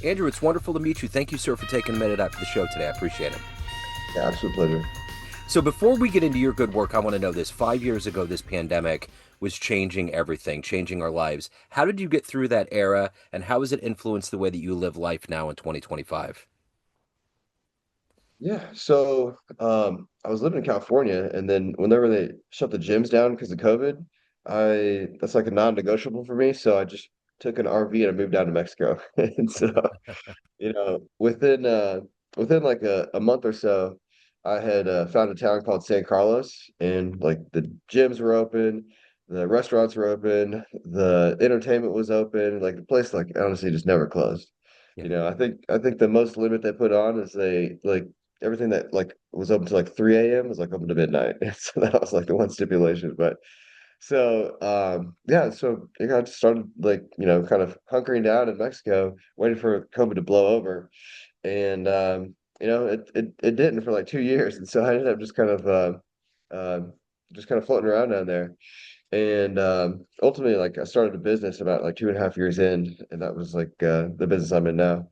Andrew, it's wonderful to meet you. Thank you, sir, for taking a minute out for the show today. I appreciate it. Yeah, absolute pleasure. So, before we get into your good work, I want to know this. 5 years ago, this pandemic was changing everything, changing our lives. How did you get through that era, and how has it influenced the way that you live life now in 2025? Yeah, so I was living in California, and then whenever they shut the gyms down because of COVID, I that's like a non-negotiable for me. So I just took an RV and I moved down to Mexico. And so, within like a month or so, I had found a town called San Carlos, and like the gyms were open, the restaurants were open, the entertainment was open, like the place like honestly just never closed. Yeah. I think the most limit they put on is they like everything that like was open to like 3 a.m. was like open to midnight. So that was like the one stipulation. But yeah, so I got started like, kind of hunkering down in Mexico, waiting for COVID to blow over. And it didn't for like 2 years. And so I ended up just kind of floating around down there. And ultimately like I started a business about like 2.5 years in, and that was like the business I'm in now.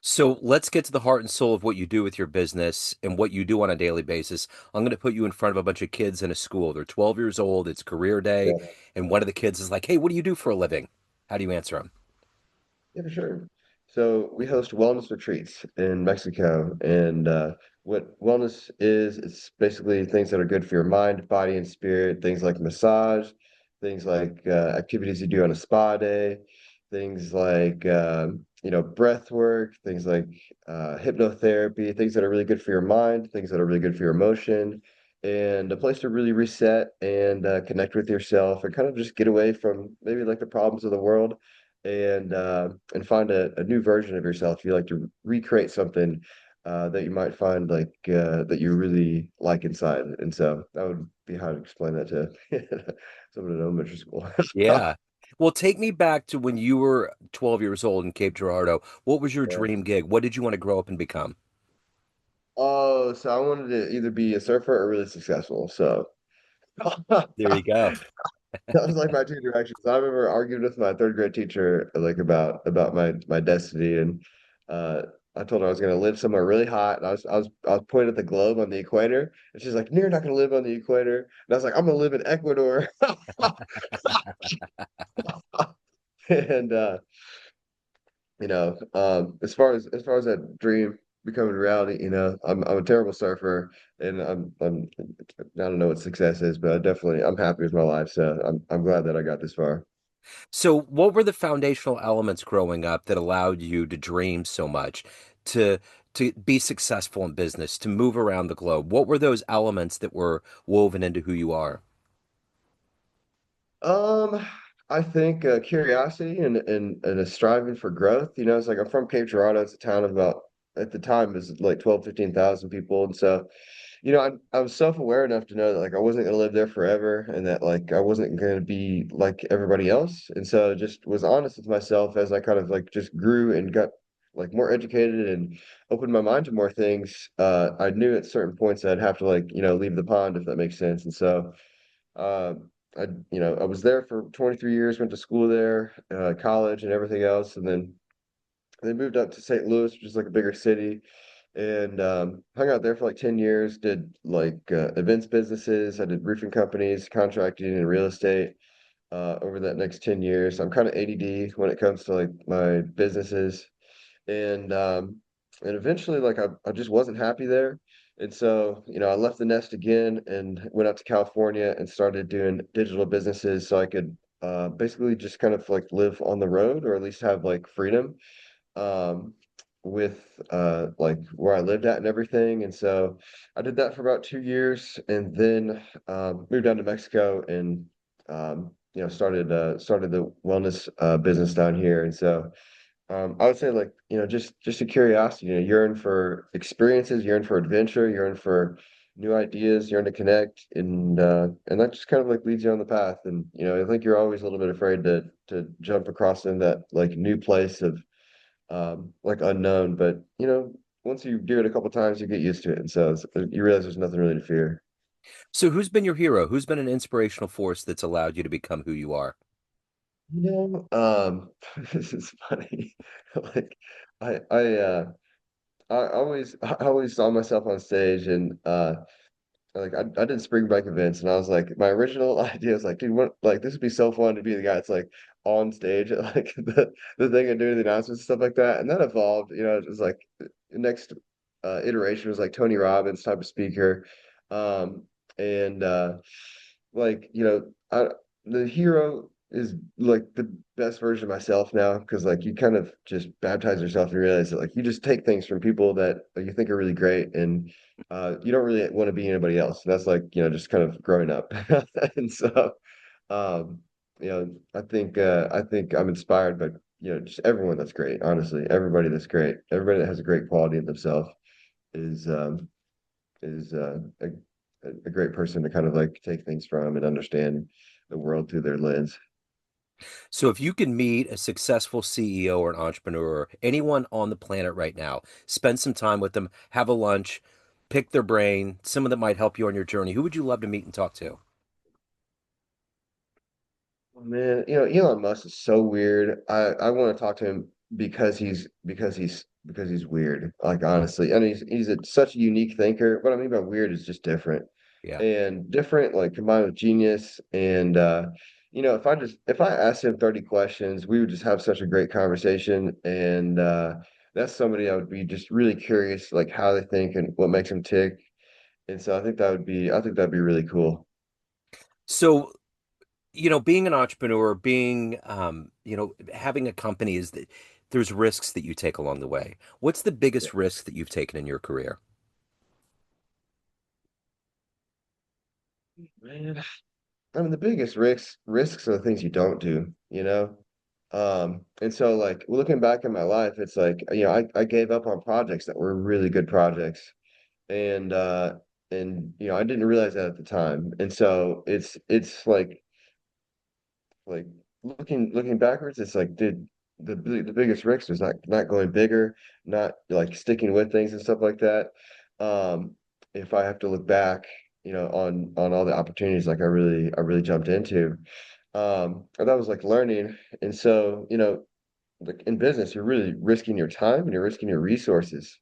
So, let's get to the heart and soul of what you do with your business and what you do on a daily basis. I'm going to put you in front of a bunch of kids in a school. They're 12 years old, it's career day, Yeah. and one of the kids is like, "Hey, what do you do for a living?" How do you answer them? Yeah, for sure. So we host wellness retreats in Mexico, and what wellness is, it's basically things that are good for your mind, body, and spirit. Things like massage, things like activities you do on a spa day, things like breath work, things like hypnotherapy, things that are really good for your mind, things that are really good for your emotion, and a place to really reset and connect with yourself and kind of just get away from maybe like the problems of the world and find a new version of yourself. You like to recreate something that you might find like that you really like inside. And so that would be how to explain that to someone in elementary school. Yeah. Well, take me back to when you were 12 years old in Cape Girardeau. What was your Yeah. dream gig? What did you want to grow up and become? Oh, so I wanted to either be a surfer or really successful. So There you go. that was like my two directions. I remember arguing with my third grade teacher like about my destiny, and uh, I told her I was going to live somewhere really hot, and I was pointing at the globe on the equator, and she's like, "You're not going to live on the equator," and I was like, "I'm going to live in Ecuador," and as far as that dream becoming reality, I'm a terrible surfer, and I don't know what success is, but I'm happy with my life, so I'm glad that I got this far. So, what were the foundational elements growing up that allowed you to dream so much, to to be successful in business, to move around the globe? What were those elements that were woven into who you are? Um, I think curiosity and a striving for growth. It's like I'm from Cape Girardeau. It's a town of about at the time it was like 12, 15,000 people. And so, I was self-aware enough to know that like I wasn't gonna live there forever and that like I wasn't gonna be like everybody else. And so just was honest with myself as I kind of like just grew and got like more educated and opened my mind to more things. I knew at certain points I'd have to like, leave the pond if that makes sense. And so I was there for 23 years, went to school there, college and everything else, and then they moved up to St. Louis, which is like a bigger city, and hung out there for like 10 years, did like events businesses. I did roofing companies, contracting and real estate over that next 10 years. I'm kind of ADD when it comes to like my businesses and eventually like I just wasn't happy there, and so I left the nest again and went out to California and started doing digital businesses so I could basically just kind of like live on the road or at least have like freedom um with like where I lived at and everything. And so I did that for about 2 years and then moved down to Mexico and started the wellness business down here. And so I would say like, just a curiosity, yearn for experiences, yearn for adventure, yearn for new ideas, yearn to connect, and that just kind of like leads you on the path. And I think you're always a little bit afraid to jump across in that like new place of like unknown, but once you do it a couple times, you get used to it, and so you realize there's nothing really to fear. So, who's been your hero? Who's been an inspirational force that's allowed you to become who you are? This is funny. Like I I uh I always saw myself on stage and like I did spring break events and I was like my original idea was like dude what like this would be so fun to be the guy that's like on stage at like the thing and doing the announcements and stuff like that and that evolved it was like the next iteration was like Tony Robbins type of speaker um and like I the hero is like the best version of myself now because like you kind of just baptize yourself and realize that like you just take things from people that you think are really great and you don't really want to be anybody else. And that's like, just kind of growing up. And so, um, I think I'm inspired by, just everyone that's great, honestly. Everybody that's great. Everybody that has a great quality in themselves is is a great person to kind of like take things from and understand the world through their lens. So if you can meet a successful CEO or an entrepreneur, anyone on the planet right now, spend some time with them, have a lunch, pick their brain, someone that might help you on your journey, who would you love to meet and talk to? Oh, man, Elon Musk is so weird. I want to talk to him because he's weird. Like honestly, and he's such a unique thinker. What I mean by weird is just different, Yeah. and different like combined with genius. And if I asked him 30 questions, we would just have such a great conversation. And that's somebody I would be just really curious, like how they think and what makes them tick. And so I think that'd be really cool. So, being an entrepreneur, being, having a company is that there's risks that you take along the way. What's the Yeah. biggest risk that you've taken in your career? Man, I mean, the biggest risks are the things you don't do, you know? And so like looking back in my life, it's like, I gave up on projects that were really good projects. And I didn't realize that at the time. And so it's like looking backwards, it's like did the biggest risks was not going bigger, not like sticking with things and stuff like that. Um, if I have to look back, on all the opportunities like I really jumped into, and that was like learning. And so, like in business, you're really risking your time and you're risking your resources.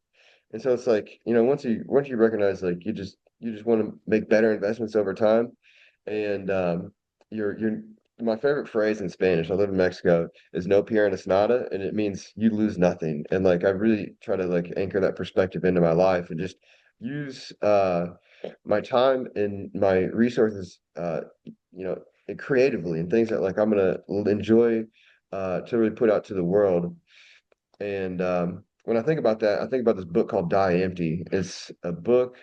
And so it's like, once you recognize like you just want to make better investments over time. And you're my favorite phrase in Spanish, I live in Mexico, is no piernas nada, and it means you lose nothing. And like I really try to like anchor that perspective into my life and just use my time and my resources creatively and things that like I'm gonna enjoy to really put out to the world. And when I think about that, I think about this book called Die Empty. It's a book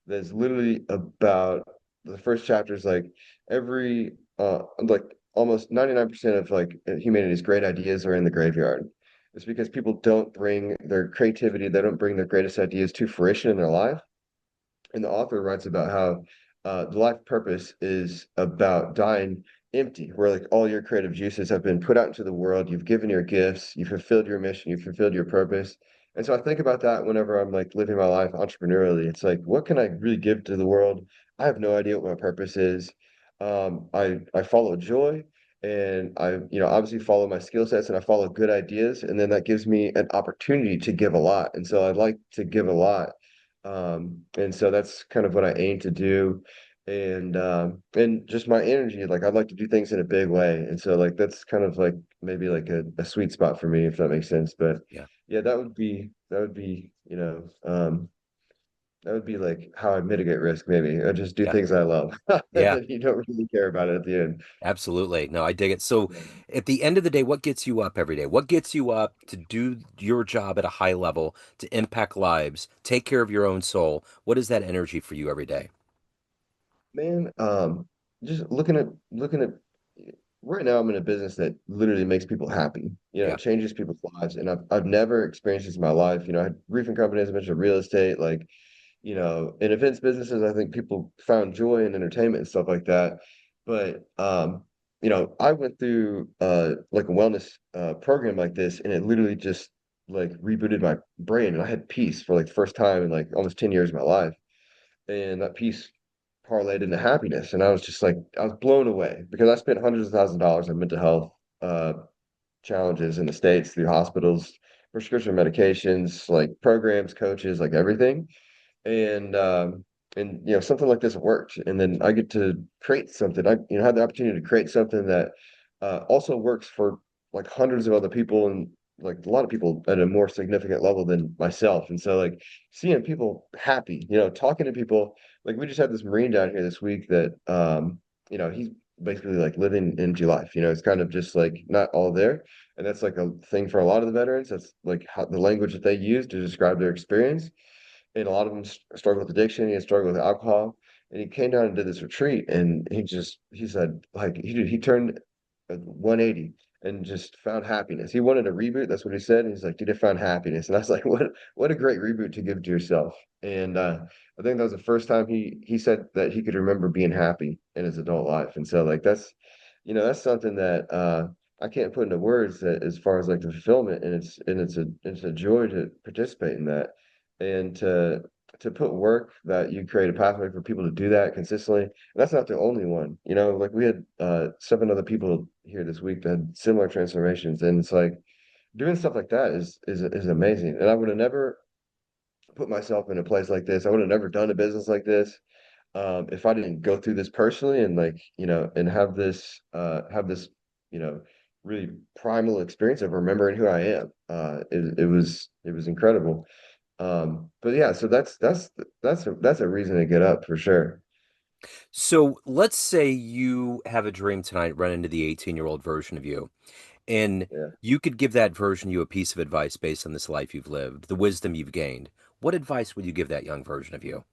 that's literally about the first chapter is like like almost 99% of like humanity's great ideas are in the graveyard. It's because people don't bring their creativity, they don't bring their greatest ideas to fruition in their life. And the author writes about how the life purpose is about dying empty, where like all your creative juices have been put out into the world. You've given your gifts, you've fulfilled your mission, you've fulfilled your purpose. And so I think about that whenever I'm like living my life entrepreneurially. It's like, what can I really give to the world? I have no idea what my purpose is. I follow joy and I, obviously follow my skill sets and I follow good ideas. And then that gives me an opportunity to give a lot. And so I like to give a lot. And so that's kind of what I aim to do. And just my energy, like I'd like to do things in a big way. And so like that's kind of like maybe like a sweet spot for me, if that makes sense. But Yeah. yeah, that would be like how I mitigate risk, maybe. I just do Yeah. things I love. And Yeah. then you don't really care about it at the end. Absolutely. No, I dig it. So Yeah. at the end of the day, what gets you up every day? What gets you up to do your job at a high level, to impact lives, take care of your own soul? What is that energy for you every day? Man, just looking at right now I'm in a business that literally makes people happy. Yeah. It changes people's lives. And I've never experienced this in my life. I had roofing companies, a bunch of real estate, like, in events businesses, I think people found joy in entertainment and stuff like that. But I went through like a wellness program like this and it literally just like rebooted my brain and I had peace for like the first time in like almost 10 years of my life. And that peace parlayed into happiness. And I was just like, I was blown away because I spent hundreds of thousands of dollars on mental health challenges in the States through hospitals, prescription medications, like programs, coaches, like everything. And something like this worked. And then I get to create something. I had the opportunity to create something that also works for like hundreds of other people and like a lot of people at a more significant level than myself. And so like seeing people happy, talking to people, like we just had this Marine down here this week that he's basically like living into life. It's kind of just like not all there. And that's like a thing for a lot of the veterans. That's like how the language that they use to describe their experience. And a lot of them struggle with addiction. He had struggled with alcohol, and he came down and did this retreat. And he said like he turned 180 and just found happiness. He wanted a reboot. That's what he said. And he's like, dude, I found happiness. And I was like, what a great reboot to give to yourself. And I think that was the first time he said that he could remember being happy in his adult life. And so like that's something that I can't put into words that as far as like the fulfillment, and it's a joy to participate in that and to put work that you create a pathway for people to do that consistently. And that's not the only one. Like we had 7 other people here this week that had similar transformations, and it's like doing stuff like that is amazing. And I would have never put myself in a place like this. I would have never done a business like this if I didn't go through this personally and like and have this you know really primal experience of remembering who I am. It was incredible. But yeah, so that's a reason to get up for sure. So let's say you have a dream tonight, run into the 18-year-old version of you, and Yeah. you could give that version of you a piece of advice based on this life you've lived, the wisdom you've gained. What advice would you give that young version of you?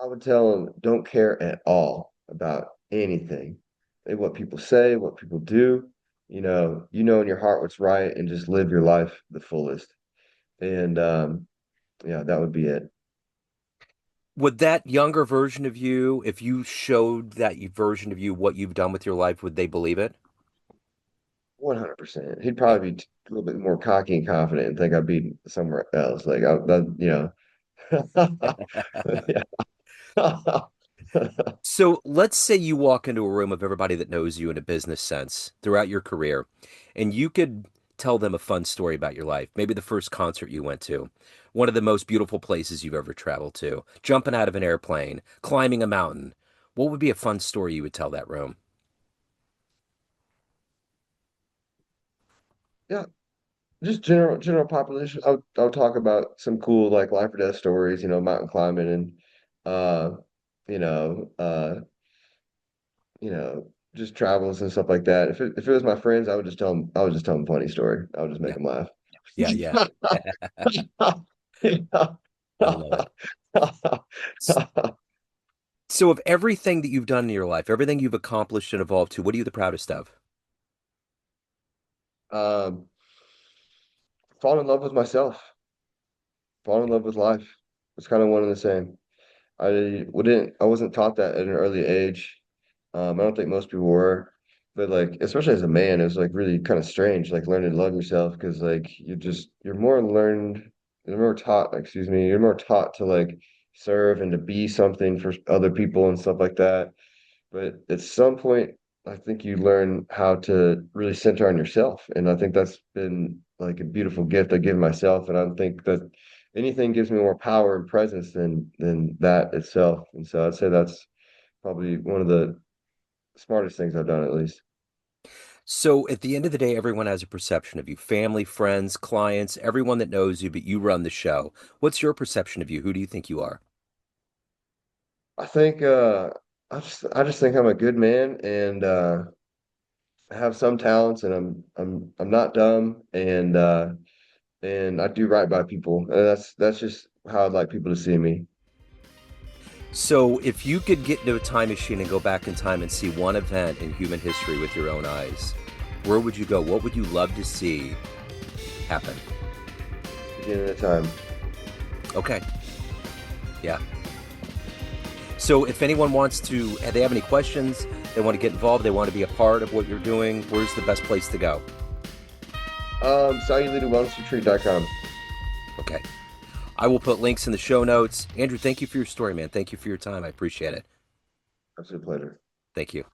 I would tell them don't care at all about anything. What people say, what people do, you know in your heart what's right and just live your life the fullest. And yeah, that would be it. Would that younger version of you, if you showed that version of you what you've done with your life, would they believe it? 100%. He'd Yeah. probably be a little bit more cocky and confident and think I'd be somewhere else. Like yeah. So let's say you walk into a room of everybody that knows you in a business sense throughout your career, and you could tell them a fun story about your life. Maybe the first concert you went to, one of the most beautiful places you've ever traveled to, jumping out of an airplane, climbing a mountain. What would be a fun story you would tell that room? Yeah, just general population. I'll talk about some cool like life or death stories, mountain climbing and uh you know, uh you know, just travels and stuff like that. If it was my friends, I would just tell them a funny story. I would just make Yeah, them laugh. yeah, yeah. I love it. So, of everything that you've done in your life, everything you've accomplished and evolved to, what are you the proudest of? Um, fall in love with myself, fall in love with life. It's kind of one and the same. I wasn't taught that at an early age. I don't think most people were, but like, especially as a man, it was like really kind of strange, like learning to love yourself because like you're more taught, excuse me, you're more taught to like serve and to be something for other people and stuff like that. But at some point, I think you learn how to really center on yourself. And I think that's been like a beautiful gift I give myself. And I don't think that anything gives me more power and presence than that itself. And so I'd say that's probably one of the smartest things I've done, at least. So, at the end of the day, everyone has a perception of you, family, friends, clients, everyone that knows you, but you run the show. What's your perception of you? Who do you think you are? I think I just think I'm a good man and I have some talents and I'm not dumb and I do right by people. And that's just how I'd like people to see me. So, if you could get into a time machine and go back in time and see one event in human history with your own eyes, where would you go? What would you love to see happen? Beginning of time. Okay. Yeah. So, if anyone wants to, they have any questions, they want to get involved, they want to be a part of what you're doing, where's the best place to go? Sayulita Wellness Retreat.com. Okay. I will put links in the show notes. Andrew, thank you for your story, man. Thank you for your time. I appreciate it. Absolute pleasure. Thank you.